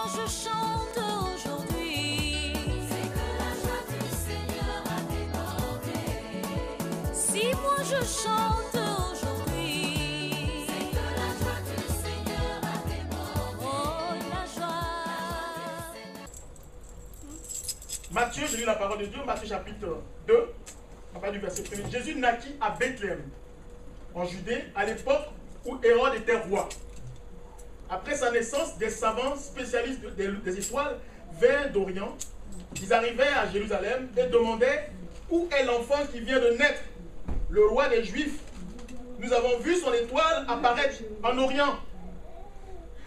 moi je chante aujourd'hui, c'est que la joie du Seigneur a débordé. Si moi je chante aujourd'hui, c'est que la joie du Seigneur a débordé. Oh, la joie. Matthieu, je lis la parole de Dieu, Matthieu chapitre 2, à partir du verset 1. Jésus naquit à Bethléem, en Judée, à l'époque où Hérode était roi. Après sa naissance, des savants spécialistes des étoiles vinrent d'Orient. Ils arrivaient à Jérusalem et demandaient où est l'enfant qui vient de naître, le roi des Juifs. Nous avons vu son étoile apparaître en Orient.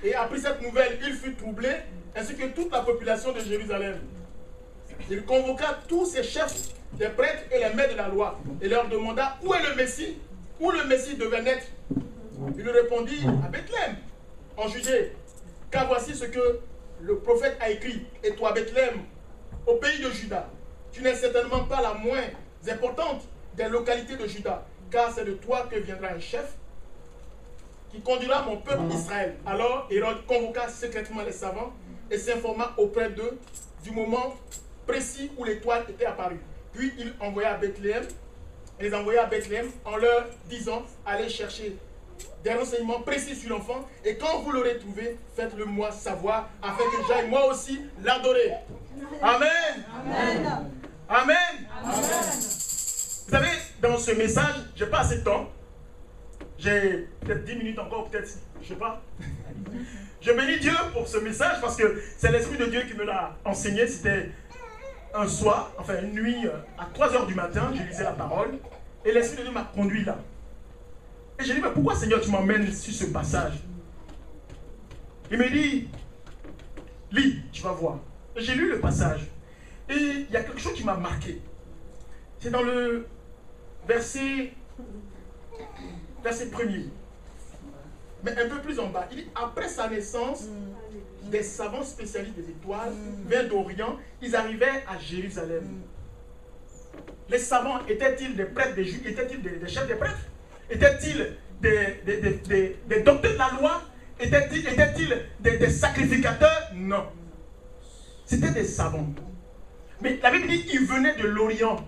Et après cette nouvelle, il fut troublé, ainsi que toute la population de Jérusalem. Il convoqua tous ses chefs, les prêtres et les maîtres de la loi, et leur demanda où est le Messie, où le Messie devait naître. Il lui répondit à Bethléem, en Judée, car voici ce que le prophète a écrit. Et toi, Bethléem, au pays de Juda, tu n'es certainement pas la moins importante des localités de Juda, car c'est de toi que viendra un chef qui conduira mon peuple Israël. Alors Hérode convoqua secrètement les savants et s'informa auprès d'eux du moment précis où l'étoile était apparue. Puis il envoya à Bethléem, les envoya à Bethléem en leur disant, allez chercher des renseignements précis sur l'enfant, et quand vous l'aurez trouvé, faites-le moi savoir, afin que j'aille moi aussi l'adorer. Amen. Amen. Amen. Amen. Vous savez, dans ce message, je n'ai pas assez de temps. J'ai peut-être 10 minutes encore, peut-être, je ne sais pas. Je bénis Dieu pour ce message parce que c'est l'Esprit de Dieu qui me l'a enseigné. C'était un soir, enfin une nuit, à 3 h du matin, je lisais la parole, et l'Esprit de Dieu m'a conduit là. Et j'ai dit, mais pourquoi Seigneur tu m'emmènes sur ce passage? Il me dit, lis, tu vas voir. Et j'ai lu le passage. Et il y a quelque chose qui m'a marqué. C'est dans le verset 1er. Mais un peu plus en bas. Il dit, après sa naissance, des savants spécialistes des étoiles vinrent d'Orient, ils arrivaient à Jérusalem. Les savants étaient-ils des prêtres des Juifs? Étaient-ils des chefs des prêtres? Étaient-ils des docteurs de la loi? Étaient-ils des sacrificateurs? Non. C'était des savants. Mais la Bible dit qu'ils venaient de l'Orient.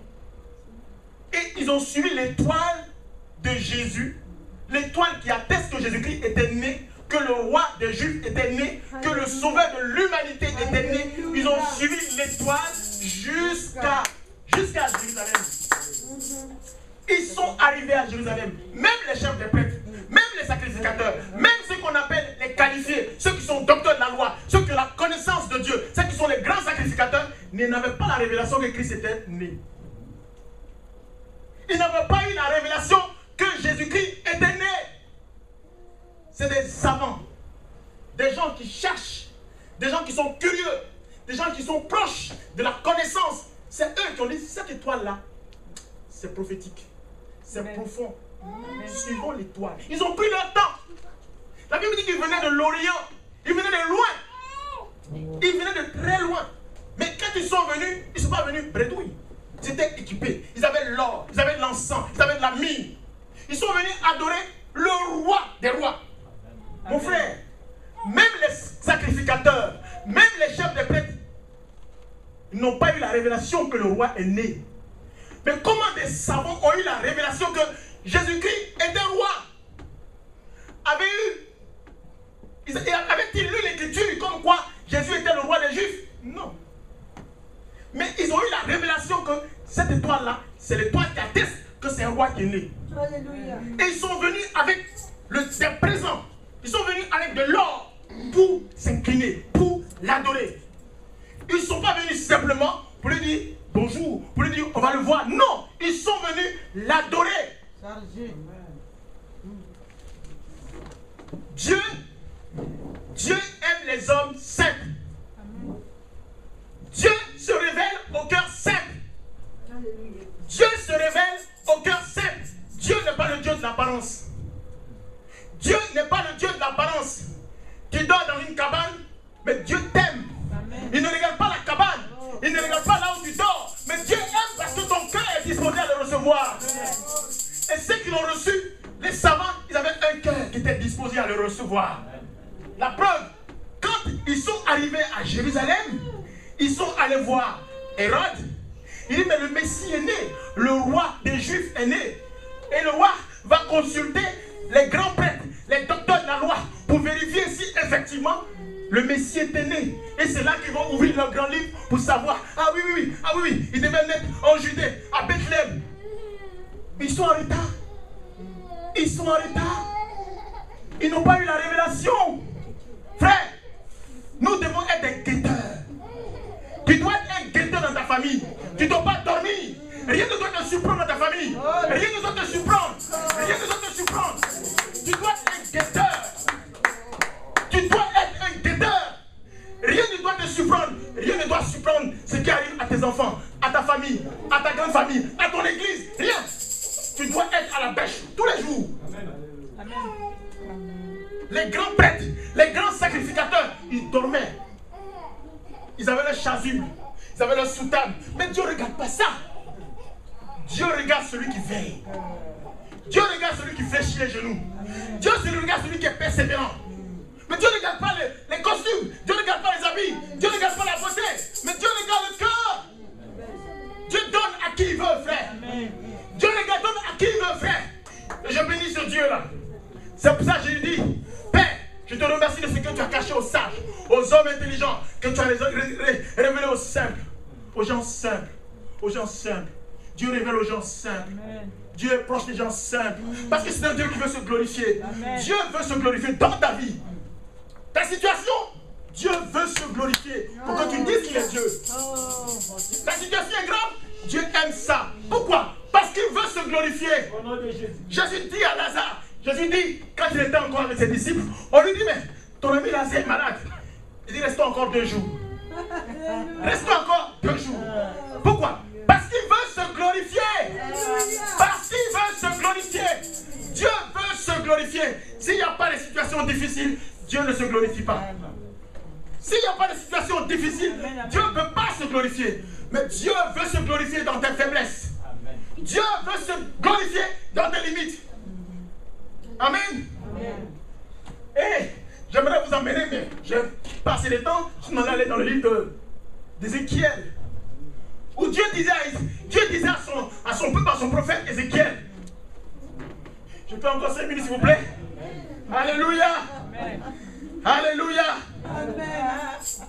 Et ils ont suivi l'étoile de Jésus. L'étoile qui atteste que Jésus-Christ était né, que le roi des Juifs était né, que le sauveur de l'humanité était né. Ils ont suivi l'étoile jusqu'à Jérusalem. Ils sont arrivés à Jérusalem. Même les chefs des prêtres, même les sacrificateurs, même ceux qu'on appelle les qualifiés, ceux qui sont docteurs de la loi, ceux qui ont la connaissance de Dieu, ceux qui sont les grands sacrificateurs, n'avaient pas la révélation que Christ était né. Ils n'avaient pas eu la révélation que Jésus-Christ était né. C'est des savants, des gens qui cherchent, des gens qui sont curieux, des gens qui sont proches de la connaissance. C'est eux qui ont dit, cette étoile-là, c'est prophétique, c'est profond. Suivons l'étoile. Ils ont pris leur temps. La Bible dit qu'ils venaient de l'Orient, ils venaient de loin, ils venaient de très loin. Mais quand ils sont venus, ils ne sont pas venus bredouilles. Ils étaient équipés, ils avaient l'or, ils avaient de l'encens, ils avaient de la myrrhe. Ils sont venus adorer le roi des rois. Mon frère, même les sacrificateurs, même les chefs des prêtres, n'ont pas eu la révélation que le roi est né. Mais comment des savants ont eu la révélation que Jésus-Christ était roi? Avait-il lu l'écriture comme quoi Jésus était le roi des Juifs? Non. Mais ils ont eu la révélation que cette étoile-là, c'est l'étoile qui atteste que c'est un roi qui est né. Alléluia. Et ils sont venus avec des présents. Ils sont venus avec de l'or pour s'incliner, pour l'adorer. Ils ne sont pas venus simplement pour lui dire bonjour, pour lui dire on va le voir. Non, ils sont venus l'adorer. Dieu aime les hommes simples. Dieu se révèle au cœur simple. Dieu se révèle au cœur simple. Dieu n'est pas le Dieu de l'apparence. Dieu n'est pas le Dieu de l'apparence qui dort dans une cabane, mais Dieu t'aime. Il ne regarde pas la cabane, il ne regarde pas là où tu dors, mais Dieu aime parce que ton cœur est disposé à le recevoir. Et ceux qui l'ont reçu, les savants, ils avaient un cœur qui était disposé à le recevoir. La preuve, quand ils sont arrivés à Jérusalem, ils sont allés voir Hérode. Il dit, mais le Messie est né, le roi des Juifs est né. Et le roi va consulter les grands prêtres, les docteurs de la loi, pour vérifier si effectivement le Messie était né. Et c'est là qu'ils vont ouvrir leur grand livre pour savoir, ah oui, il devait naître en Judée, à Bethléem. Ils sont en retard. Ils sont en retard. Ils n'ont pas eu la révélation. Frère, nous devons être des guetteurs. Tu dois être un guetteur dans ta famille. Tu ne dois pas dormir. Rien ne doit te surprendre dans ta famille. Rien ne doit te surprendre. Rien ne doit te surprendre. Tu dois être un guetteur. Tu dois être un guetteur. Rien ne doit te surprendre. Rien ne doit surprendre ce qui arrive à tes enfants, à ta famille, à ta grande famille, à ton église. Rien. Tu dois être à la bêche tous les jours. Amen. Les grands prêtres, les grands sacrificateurs, ils dormaient. Ils avaient leur chasuble, ils avaient leur soutane. Mais Dieu ne regarde pas ça. Dieu regarde celui qui veille. Dieu regarde celui qui fléchit les genoux. Dieu regarde celui qui est persévérant. Mais Dieu ne regarde pas les costumes. Dieu ne regarde pas les habits. Dieu ne regarde pas la beauté. Mais Dieu regarde le cœur. Dieu donne à qui il veut, frère. Dieu regarde, donne à qui il veut, frère. Et je bénis ce Dieu-là. C'est pour ça que je lui dis, Père, je te remercie de ce que tu as caché aux sages, aux hommes intelligents, que tu as révélé aux simples, aux gens simples, aux gens simples. Dieu révèle aux gens simples. Amen. Dieu est proche des gens simples. Parce que c'est un Dieu qui veut se glorifier. Amen. Dieu veut se glorifier dans ta vie. Ta situation, Dieu veut se glorifier pour que tu dises qu'il est Dieu. Ta situation est grave, Dieu aime ça. Pourquoi? Parce qu'il veut se glorifier. Au nom de Jésus. Jésus dit à Lazare, Jésus dit, quand il était encore avec ses disciples, on lui dit, mais ton ami Lazare est malade. Il dit, reste encore 2 jours. Reste encore 2 jours. Pourquoi? Parce qu'il veut se glorifier. Parce qu'il veut se glorifier. Dieu veut se glorifier. S'il n'y a pas de situation difficile, Dieu ne se glorifie pas. S'il n'y a pas de situation difficile, Dieu ne peut pas se glorifier. Mais Dieu veut se glorifier dans tes faiblesses. Dieu veut se glorifier dans tes limites. Amen. Et j'aimerais vous emmener, mais je vais passer le temps, je m'en allais dans le livre d'Ézéchiel. Où Dieu disait à son peuple, à son prophète Ézéchiel. Je peux encore 5 minutes s'il vous plaît. Alléluia. Amen. Alléluia.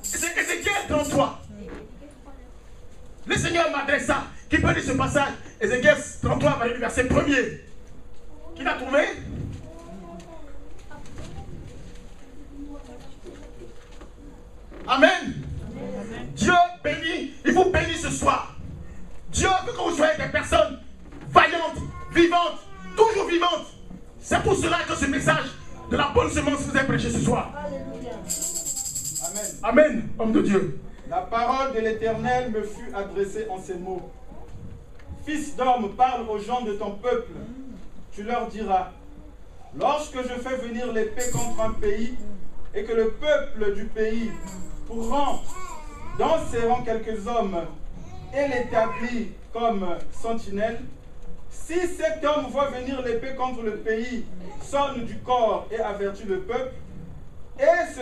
C'est Ézéchiel 33. Le Seigneur m'adresse ça. Qui peut lire ce passage? Ézéchiel 33, verset 1er. Qui l'a trouvé? Amen. Amen. Dieu bénit, il vous bénit ce soir. Dieu veut que vous soyez des personnes vaillantes, vivantes, toujours vivantes. C'est pour cela que ce message de la bonne semence vous est prêché ce soir. Alléluia. Amen. Amen, homme de Dieu. La parole de l'Éternel me fut adressée en ces mots. Fils d'homme, parle aux gens de ton peuple. Tu leur diras, lorsque je fais venir l'épée contre un pays, et que le peuple du pays prend dans ses rangs quelques hommes et l'établit comme sentinelle, si cet homme voit venir l'épée contre le pays, sonne du corps et avertit le peuple, et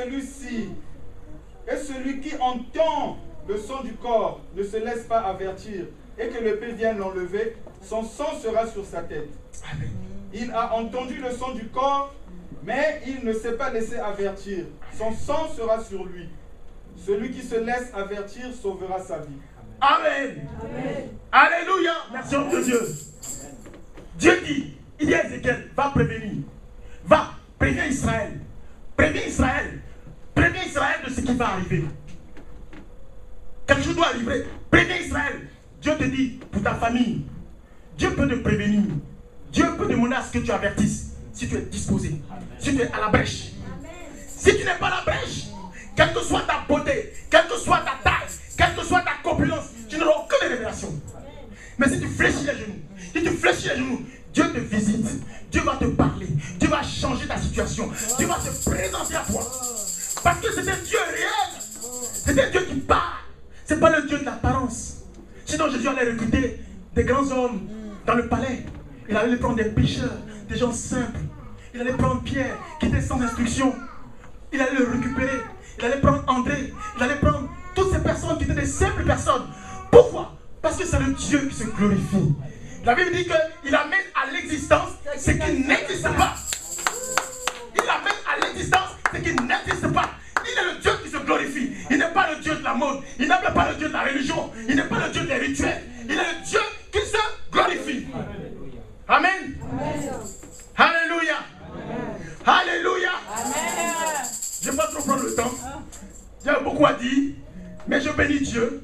celui qui entend le son du corps ne se laisse pas avertir, et que l'épée vienne l'enlever, son sang sera sur sa tête. Amen. Il a entendu le son du corps, mais il ne s'est pas laissé avertir. Son sang sera sur lui. Celui qui se laisse avertir sauvera sa vie. Amen. Amen. Alléluia. Merci de Dieu. Dieu dit, il y a Ézéchiel, va prévenir. Va, préviens Israël. Préviens Israël. Préviens Israël de ce qui va arriver. Quelque chose doit arriver. Préviens Israël. Dieu te dit, pour ta famille, Dieu peut te prévenir. Dieu peut demander à ce que tu avertisses. Si tu es disposé, si tu es à la brèche. Si tu n'es pas à la brèche, quelle que soit ta beauté, quelle que soit ta taille, quelle que soit ta corpulence, tu n'auras aucune révélation. Mais si tu fléchis les genoux, Dieu te visite, Dieu va te parler, Dieu va changer ta situation, Dieu va te présenter à toi. Parce que c'est un Dieu réel, c'est un Dieu qui parle, c'est pas le Dieu de l'apparence. Sinon Jésus allait recruter des grands hommes dans le palais, il allait prendre des pécheurs, des gens simples. Il allait prendre Pierre, qui était sans instruction. Il allait le récupérer. il allait prendre André, il allait prendre toutes ces personnes qui étaient des simples personnes. Pourquoi? Parce que c'est le Dieu qui se glorifie. La Bible dit qu'il amène à l'existence ce qui n'existe pas. Il amène à l'existence ce qui n'existe pas. Il est le Dieu qui se glorifie. Il n'est pas le Dieu de la mode. Il n'est pas le Dieu de la religion. Il n'est pas le Dieu des rituels. Il est le Dieu qui se glorifie. Amen. Alléluia. Alléluia. Je ne vais pas trop prendre le temps. Il y a beaucoup à dire. Mais je bénis Dieu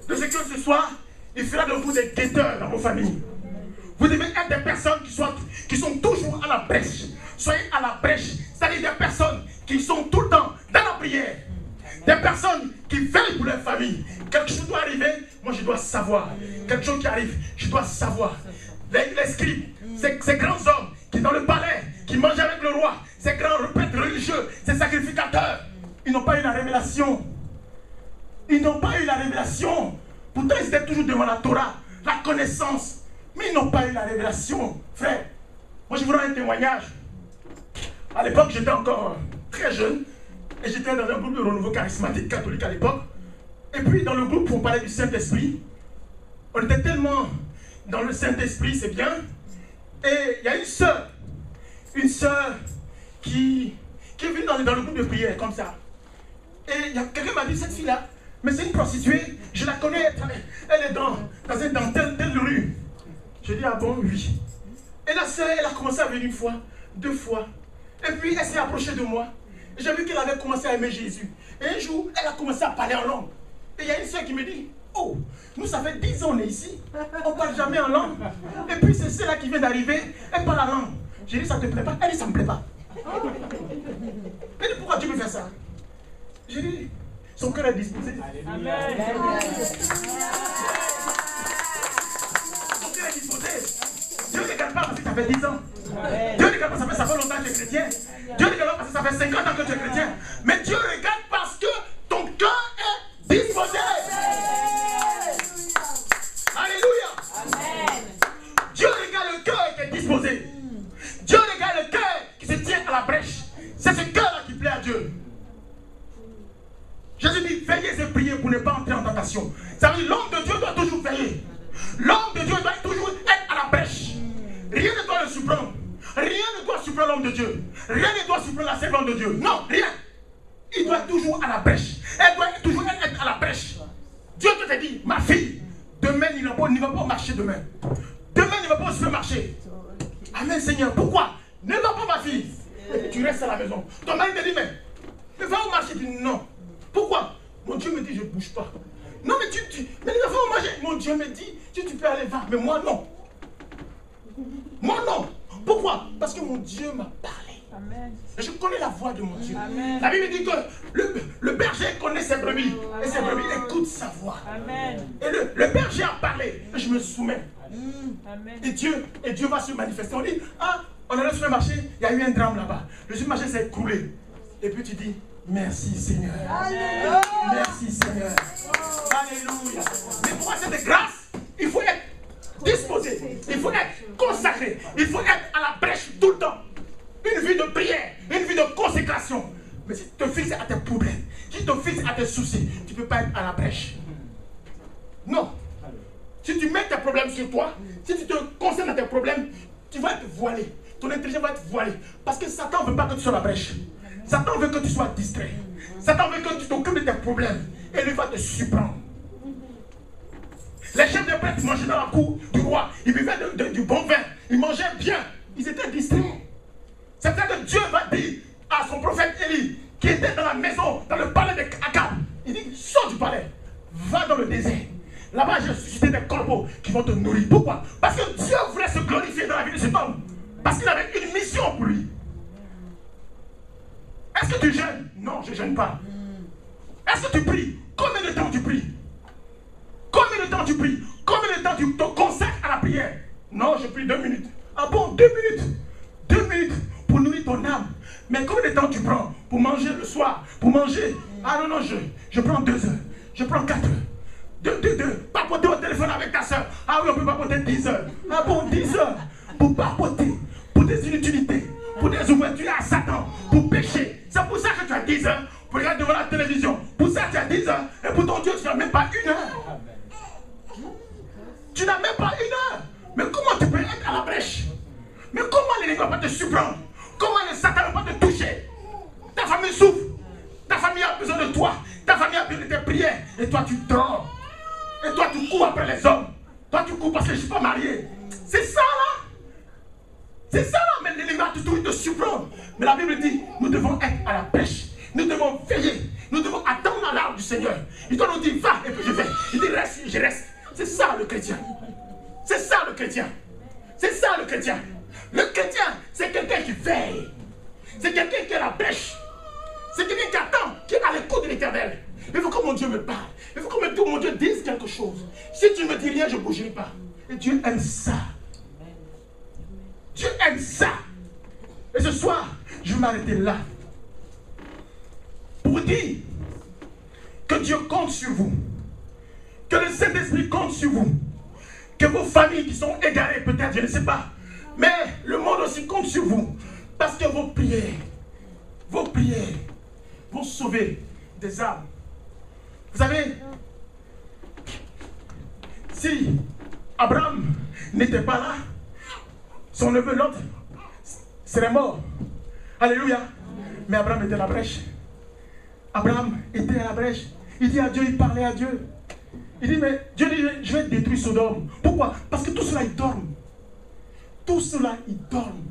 de ce que ce soir, il fera de vous des guetteurs dans vos familles. Vous devez être des personnes qui sont toujours à la brèche. Soyez à la brèche. C'est-à-dire des personnes qui sont tout le temps dans la prière. Des personnes qui veillent pour leur famille. Quelque chose doit arriver, moi je dois savoir. Quelque chose qui arrive, je dois savoir. Les scribes, ces grands hommes qui dans le palais, qui mangent avec le roi, ces grands prêtres religieux, ces sacrificateurs, ils n'ont pas eu la révélation. Ils n'ont pas eu la révélation. Pourtant ils étaient toujours devant la Torah, la connaissance. Mais ils n'ont pas eu la révélation. Frère, moi je vous rends un témoignage. À l'époque, j'étais encore très jeune. Et j'étais dans un groupe de renouveau charismatique catholique à l'époque. Et puis dans le groupe, on parlait du Saint-Esprit. On était tellement dans le Saint-Esprit, c'est bien. Et il y a une sœur qui est venue dans le groupe de prière, comme ça. Et quelqu'un m'a dit, cette fille-là, mais c'est une prostituée, je la connais, elle est dans telle rue. Je dis, ah bon, oui. Et la sœur, elle a commencé à venir une fois, 2 fois. Et puis elle s'est approchée de moi. J'ai vu qu'elle avait commencé à aimer Jésus. Et un jour, elle a commencé à parler en langue. Et il y a une sœur qui me dit, oh, nous ça fait 10 ans on est ici. On ne parle jamais en langue. Et puis c'est celle-là qui vient d'arriver, elle parle en langue. J'ai dit, ça te plaît pas? Elle dit, ça ne me plaît pas. Elle dit, pourquoi tu me fais ça? J'ai dit, son cœur est disposé. Amen. Son cœur est disposé. Dieu ne regarde pas parce que ça fait 10 ans. Dieu ne regarde pas parce que ça fait longtemps que tu es chrétien. Dieu ne regarde pas parce que ça fait 50 ans que tu es chrétien. Mais Dieu regarde parce que ton cœur est disposé. Alléluia. Amen. Dieu regarde le cœur qui est disposé. Dieu regarde le cœur qui se tient à la brèche. C'est ce cœur-là qui plaît à Dieu. Jésus dit, veillez et priez pour ne pas entrer en tentation. Ça veut dire l'homme de Dieu doit toujours veiller. L'homme de Dieu doit toujours être à la brèche. Rien ne doit le surprendre. Rien ne doit surprendre l'homme de Dieu. Rien ne doit surprendre la servante de Dieu. Non, rien. Il doit être toujours à la brèche. Elle doit toujours être à la brèche. Dieu te dit, ma fille, demain il ne va pas marcher demain. Demain il ne va pas au supermarché. Amen Seigneur. Pourquoi? Ne va pas ma fille. Tu restes à la maison. Ton mari te dit, mais va au marché. Tu dis non. Pourquoi? Mon Dieu me dit, je ne bouge pas. Non, mais mais il va falloir manger. Mon Dieu me dit, tu peux aller voir. Mais moi, non. Moi, non. Pourquoi? Parce que mon Dieu m'a parlé. Amen. Et je connais la voix de mon Dieu. Amen. La Bible dit que le berger connaît ses brebis. Amen. Et ses brebis écoutent sa voix. Amen. Et le berger a parlé. Et je me soumets. Amen. Et Dieu va se manifester. On dit, ah, on allait sur le marché, il y a eu un drame là-bas. Le supermarché s'est écroulé. Et puis tu dis, merci Seigneur. Alléluia. Merci Seigneur. Alléluia. Mais pour cette grâce, il faut être disposé. Il faut être consacré. Il faut être à la brèche tout le temps. Une vie de prière, une vie de consécration. Mais si tu te fixes à tes problèmes, si tu te fixes à tes soucis, tu ne peux pas être à la brèche. Non. Si tu mets tes problèmes sur toi, si tu te concentres à tes problèmes, tu vas être voilé. Ton intelligence va être voilée. Parce que Satan ne veut pas que tu sois à la brèche. Satan veut que tu sois distrait. Satan veut que tu t'occupes de tes problèmes. Et lui va te surprendre. Les chefs de prêtres mangeaient dans la cour du roi. Ils buvaient du bon vin. Ils mangeaient bien. Ils étaient distraits. C'est vrai que Dieu va dire à son prophète Élie, qui était dans la maison, dans le palais de Akab. Il dit, sors du palais. Va dans le désert. Là-bas, j'ai suscité des corbeaux qui vont te nourrir. Pourquoi? Parce que Dieu voulait se glorifier dans la vie de cet homme. Parce qu'il avait une mission pour lui. Est-ce que tu jeûnes? Non, je ne jeûne pas. Est-ce que tu pries? Combien de temps tu pries? Combien de temps tu pries? Combien de temps tu te consacres à la prière? Non, je prie 2 minutes. Ah bon, 2 minutes? 2 minutes pour nourrir ton âme. Mais combien de temps tu prends pour manger le soir? Pour manger? Ah non, je prends 2 heures. Je prends 4 heures. Papoter au téléphone avec ta soeur. Ah oui, on peut papoter 10 heures. Ah bon, 10 heures pour papoter, pour des inutilités, pour des ouvertures à Satan, pour pécher. C'est pour ça que tu as 10 heures pour regarder devant la télévision. Pour ça, tu as 10 heures. Et pour ton Dieu, tu n'as même pas 1 heure. Tu n'as même pas 1 heure. Mais comment tu peux être à la brèche? Mais comment l'ennemi ne va pas te surprendre? Comment le Satan ne va pas te toucher? Ta famille souffre. Ta famille a besoin de toi. Ta famille a besoin de tes prières. Et toi, tu dors. Et toi, tu cours après les hommes. Toi, tu cours parce que je ne suis pas marié. C'est ça, là. C'est ça, là. Mais l'ennemi va toujours te surprendre. Mais la Bible dit, nous devons être à la brèche. Nous devons veiller. Nous devons attendre la larme du Seigneur. Il doit nous dire, va, et puis je vais. Il dit, reste, je reste. C'est ça, le chrétien. C'est ça, le chrétien. C'est ça, le chrétien. Le chrétien, c'est quelqu'un qui veille. C'est quelqu'un qui est à la brèche. C'est quelqu'un qui attend, qui est à l'écoute de l'Éternel. Il faut que mon Dieu me parle. Il faut que mon Dieu dise quelque chose. Si tu ne me dis rien, je ne bougerai pas. Et Dieu aime ça. Dieu aime ça. Et ce soir, je vais m'arrêter là. Pour dire que Dieu compte sur vous. Que le Saint-Esprit compte sur vous. Que vos familles qui sont égarées, peut-être, je ne sais pas. Mais le monde aussi compte sur vous. Parce que vos prières vont sauver des âmes. Vous savez, si Abraham n'était pas là, son neveu Lot serait mort. Alléluia. Mais Abraham était à la brèche. Abraham était à la brèche. Il dit à Dieu, il parlait à Dieu. Il dit, mais Dieu dit, je vais détruire Sodome. Pourquoi? Parce que tout cela, ils dorment. Tout cela, ils dorment.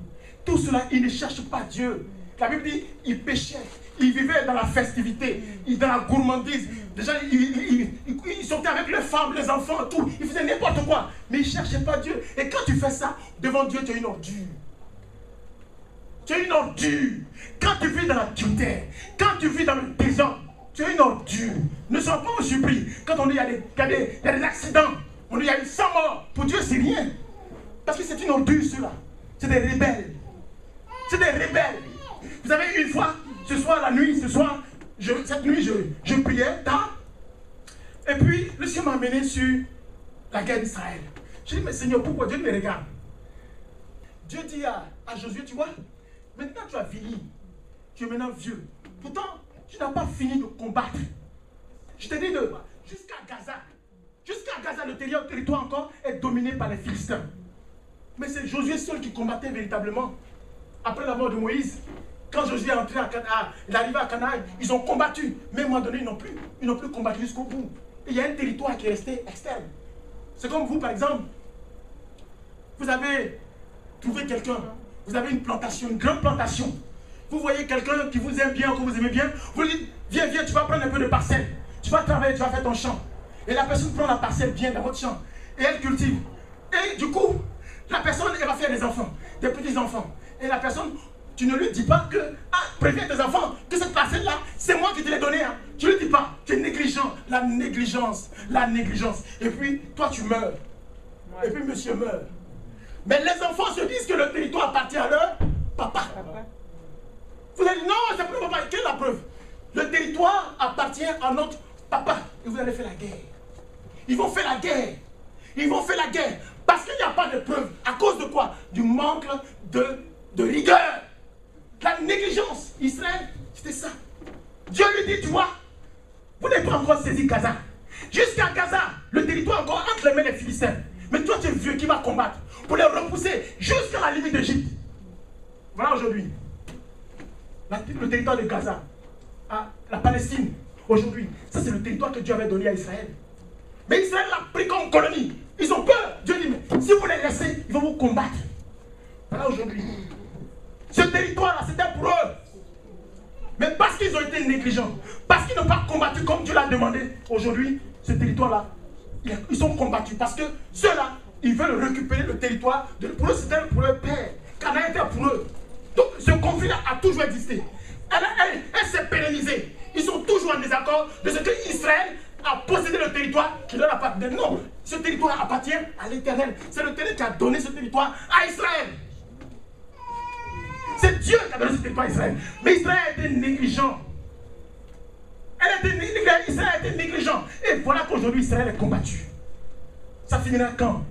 Tout cela, ils ne cherchent pas Dieu. La Bible dit, ils péchaient. Ils vivaient dans la festivité, dans la gourmandise. Déjà, ils sortaient avec leurs femmes, les enfants, tout. Ils faisaient n'importe quoi. Mais ils ne cherchaient pas Dieu. Et quand tu fais ça, devant Dieu, tu es une ordure. Tu es une ordure. Quand tu vis dans la tuteur, quand tu vis dans le désordre, tu es une ordure. Ne sois pas surpris. Quand on dit qu'il y a des accidents, on dit qu'il y a 100 morts. Pour Dieu, c'est rien. Parce que c'est une ordure, ceux-là. C'est des rebelles. C'est des rebelles. Vous savez, une fois, ce soir, la nuit, cette nuit, je priais tard. Et puis, le Seigneur m'a amené sur la guerre d'Israël. Je dis, mais Seigneur, pourquoi Dieu me regarde? Dieu dit à Josué, tu vois, maintenant tu as vieilli. Tu es maintenant vieux. Pourtant, tu n'as pas fini de combattre. Je te dis jusqu'à Gaza. Jusqu'à Gaza, le territoire encore est dominé par les Philistins. Mais c'est Josué seul qui combattait véritablement. Après la mort de Moïse, quand Josué est entré à Canaan, il est arrivé à Canaan, ils ont combattu. Mais à un moment donné, ils n'ont plus combattu jusqu'au bout. Et il y a un territoire qui est resté externe. C'est comme vous, par exemple. Vous avez trouvé quelqu'un. Vous avez une plantation, une grande plantation. Vous voyez quelqu'un qui vous aime bien, que vous aimez bien. Vous lui dites, viens, tu vas prendre un peu de parcelle. Tu vas travailler, tu vas faire ton champ. Et la personne prend la parcelle bien dans votre champ. Et elle cultive. Et du coup, la personne, elle va faire des enfants, des petits-enfants. Et la personne, tu ne lui dis pas que, préviens tes enfants que cette parcelle-là, c'est moi qui te l'ai donnée. Hein. Tu ne lui dis pas, tu es négligent. La négligence. Et puis, toi, tu meurs. Et puis, monsieur meurt. Mais les enfants se disent que le territoire appartient à leur papa. Vous allez dire, non, c'est pour le papa. Quelle est la preuve? Le territoire appartient à notre papa. Et vous allez faire la guerre. Ils vont faire la guerre. Ils vont faire la guerre. Parce qu'il n'y a pas de preuve. À cause de quoi? Du manque de rigueur. La négligence. Israël, c'était ça. Dieu lui dit, tu vois, vous n'avez pas encore saisi Gaza. Jusqu'à Gaza, le territoire encore entre les mains des Philistins. Mais toi, tu es vieux qui va combattre pour les repousser jusqu'à la limite d'Égypte. Voilà aujourd'hui. Le territoire de Gaza, la Palestine, aujourd'hui, ça c'est le territoire que Dieu avait donné à Israël. Mais Israël l'a pris comme colonie. Ils ont peur. Dieu dit, mais si vous les laissez, ils vont vous combattre. Voilà aujourd'hui. Ce territoire-là, c'était pour eux. Mais parce qu'ils ont été négligents, parce qu'ils n'ont pas combattu comme Dieu l'a demandé, aujourd'hui, ce territoire-là, ils sont combattus. Parce que ceux-là, ils veulent récupérer le territoire. Pour eux, c'était pour leur père. Canaan était pour eux. Donc, ce conflit-là a toujours existé. Elle s'est pérennisée. Ils sont toujours en désaccord de ce que Israël a possédé le territoire qui leur appartient. Non, ce territoire appartient à l'Éternel. C'est l'Éternel qui a donné ce territoire à Israël. C'est Dieu qui a donné ce territoire à Israël. Mais Israël était négligent. Israël était négligent. Et voilà qu'aujourd'hui Israël est combattu. Ça finira quand?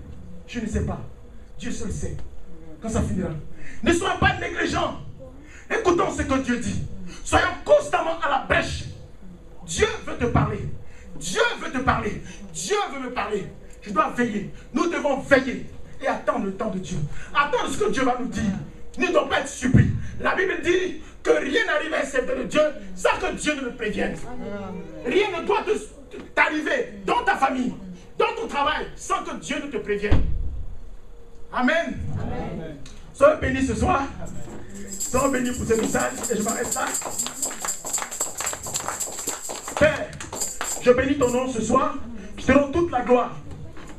Je ne sais pas. Dieu seul sait. Quand ça finira. Ne soyons pas négligents. Écoutons ce que Dieu dit. Soyons constamment à la brèche veut te parler. Dieu veut te parler. Dieu veut me parler. Je dois veiller. Nous devons veiller et attendre le temps de Dieu. Attendre ce que Dieu va nous dire. Nous ne devons pas être surpris. La Bible dit que rien n'arrive à un serviteur de Dieu sans que Dieu ne le prévienne. Rien ne doit t'arriver dans ta famille, dans ton travail, sans que Dieu ne te prévienne. Amen. Amen. Soyez bénis ce soir. Soyez bénis pour ce message. Et je m'arrête là. Père, je bénis ton nom ce soir. Je te rends toute la gloire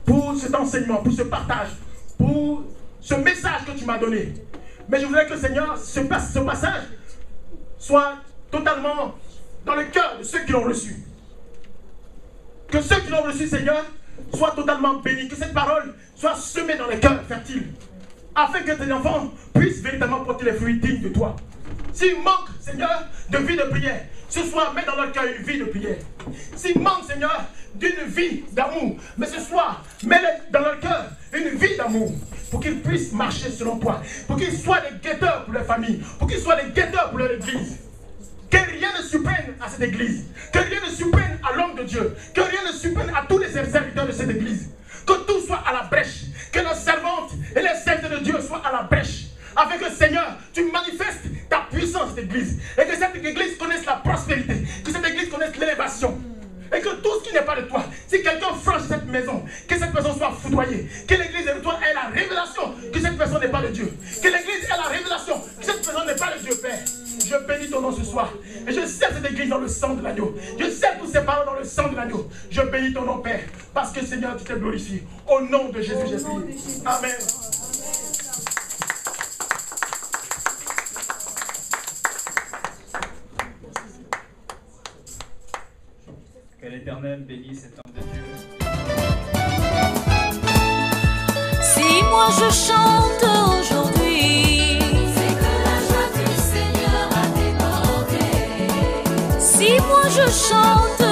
pour cet enseignement, pour ce partage, pour ce message que tu m'as donné. Mais je voudrais que, Seigneur, ce passage soit totalement dans le cœur de ceux qui l'ont reçu. Que ceux qui l'ont reçu, Seigneur, soient totalement bénis. Que cette parole soit semée dans les cœurs fertiles. Afin que tes enfants puissent véritablement porter les fruits dignes de toi. S'il manque, Seigneur, de vie de prière, ce soir, mets dans leur cœur une vie de prière. S'il manque, Seigneur, d'une vie d'amour, mais ce soir, mets dans leur cœur une vie d'amour. Pour qu'ils puissent marcher selon toi. Pour qu'ils soient des guetteurs pour leur famille. Pour qu'ils soient des guetteurs pour leur église. Que rien ne surprenne à cette église. Que rien ne surprenne à l'homme de Dieu. Que rien ne surprenne à tous les serviteurs de cette église. Que tout soit à la brèche. Que nos servantes et les serviteurs de Dieu soient à la brèche. Afin que, Seigneur, tu manifestes ta puissance cette église. Et que cette église connaisse la prospérité. Que cette église connaisse l'élévation. Et que tout ce qui n'est pas de toi, si quelqu'un franchit cette maison, que cette personne soit foudroyée. Que l'église de toi ait la révélation que cette personne n'est pas de Dieu. Que l'église ait la révélation que cette personne n'est pas de Dieu, Père. Je bénis ton nom ce soir. Et je scelle cette église dans le sang de l'agneau. Je scelle tous ces paroles dans le sang de l'agneau. Je bénis ton nom, Père. Parce que, Seigneur, tu t'es glorifié. Au nom de Jésus, j'ai prié. Amen. Que l'Éternel bénisse cet homme de Dieu. Si moi je chante aujourd'hui, c'est que la joie du Seigneur a débordé. Si moi je chante